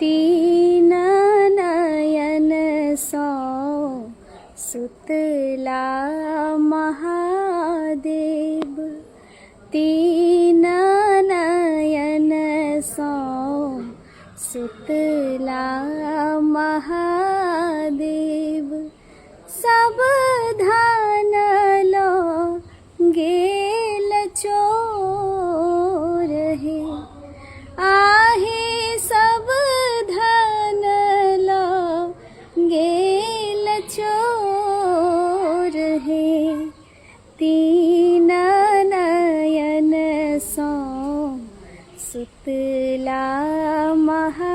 तीन नयन सौ सुतला महादेव, तीन नयन सौ सुतला महादेव। सब धन लो गेल चोर हे, आहे सब धन लो गेल चोर हे। तीन नयन सौ सुतला महा